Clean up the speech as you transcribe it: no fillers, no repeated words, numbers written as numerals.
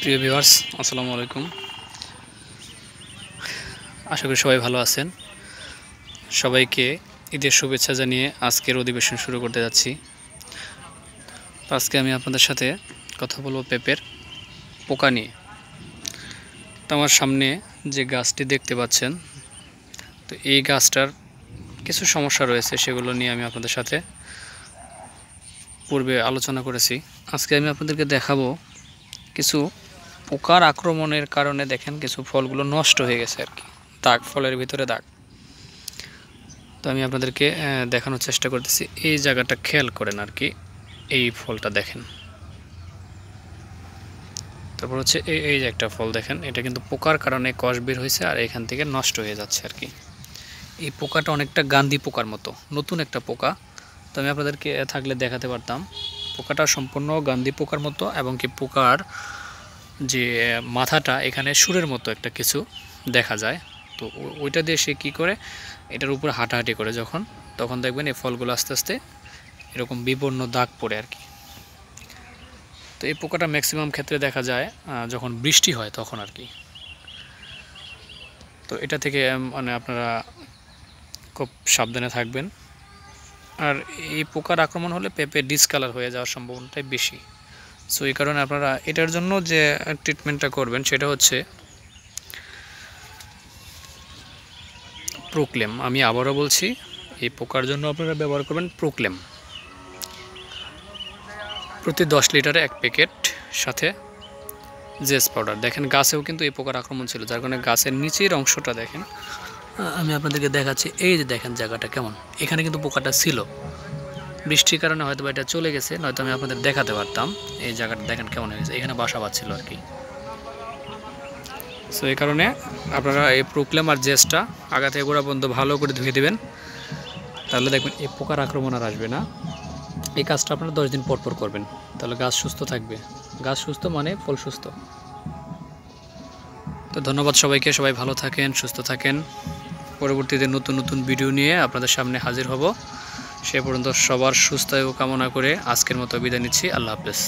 প্রিয় ভিউয়ার্স, আসসালামু আলাইকুম। আশা করি সবাই ভালো আছেন। সবাইকে ঈদের শুভেচ্ছা জানিয়ে আজকের অধিবেশন শুরু করতে যাচ্ছি। আজকে আমি আপনাদের সাথে কথা বলবো পেঁপের পোকা নিয়ে। তো আমার সামনে যে গাছটি দেখতে পাচ্ছেন, তো এই গাছটার কিছু সমস্যা রয়েছে, সেগুলো নিয়ে আমি আপনাদের সাথে পূর্বে আলোচনা করেছি। আজকে আমি আপনাদেরকে দেখাবো কিছু পোকার আক্রমণের কারণে দেখেন কিছু ফলগুলো নষ্ট হয়ে গেছে আর কি, দাগ, ফলের ভিতরে দাগ। তো আমি আপনাদেরকে দেখানোর চেষ্টা করতেছি। এই জায়গাটা খেয়াল করেন আর কি, এই ফলটা দেখেন। তারপর হচ্ছে এই যে একটা ফল দেখেন, এটা কিন্তু পোকার কারণে কষ বের হয়েছে আর এখান থেকে নষ্ট হয়ে যাচ্ছে আর কি। এই পোকাটা অনেকটা গান্ধী পোকার মতো, নতুন একটা পোকা। তো আমি আপনাদেরকে থাকলে দেখাতে পারতাম। পোকাটা সম্পূর্ণ গান্ধী পোকার মতো, এবং কি পোকার যে মাথাটা এখানে সুরের মতো একটা কিছু দেখা যায়। তো ওইটা দিয়ে সে কী করে, এটার উপর হাঁটাহাঁটি করে তখন দেখবেন এই ফলগুলো আস্তে আস্তে এরকম বিবর্ণ দাগ পড়ে আর কি। তো এই পোকাটা ম্যাক্সিমাম ক্ষেত্রে দেখা যায় যখন বৃষ্টি হয় তখন আর কি। তো এটা থেকে মানে আপনারা খুব সাবধানে থাকবেন। আর এই পোকার আক্রমণ হলে পেঁপে ডিসকালার হয়ে যাওয়ার সম্ভাবনাটাই বেশি। সো এই কারণে আপনারা এটার জন্য যে ট্রিটমেন্টটা করবেন সেটা হচ্ছে প্রোক্লেম। আমি আবারও বলছি, এই পোকার জন্য আপনারা ব্যবহার করবেন প্রোক্লেম। প্রতি 10 লিটারে 1 প্যাকেট, সাথে জেস পাউডার। দেখেন গাছেও কিন্তু এই পোকার আক্রমণ ছিল, যার কারণে গাছের নিচের অংশটা দেখেন, আমি আপনাদেরকে দেখাচ্ছি। এই যে দেখেন জায়গাটা কেমন, এখানে কিন্তু পোকাটা ছিল। বৃষ্টির কারণে হয়তো এটা চলে গেছে, নয়তো আমি আপনাদের দেখাতে পারতাম। এই জায়গাটা দেখেন কেমন হয়ে গেছে, এখানে বাসা বাঁধছিল আর কি। সো এই কারণে আপনারা এই প্রোক্লেম আর জেসটা আগা থেকে গোড়া পর্যন্ত ভালো করে ধুয়ে দেবেন, তাহলে দেখবেন এই পোকার আক্রমণ আর আসবে না। এই কাজটা আপনারা 10 দিন পর পর করবেন, তাহলে গাছ সুস্থ থাকবে। গাছ সুস্থ মানে ফল সুস্থ। তো ধন্যবাদ সবাইকে, সবাই ভালো থাকেন, সুস্থ থাকেন। পরবর্তীতে নতুন নতুন ভিডিও নিয়ে আপনাদের সামনে হাজির হব। সে পর্যন্ত সবার সুস্থায়ু কামনা করে আজকের মতো বিদায় নিচ্ছি। আল্লাহ হাফেজ।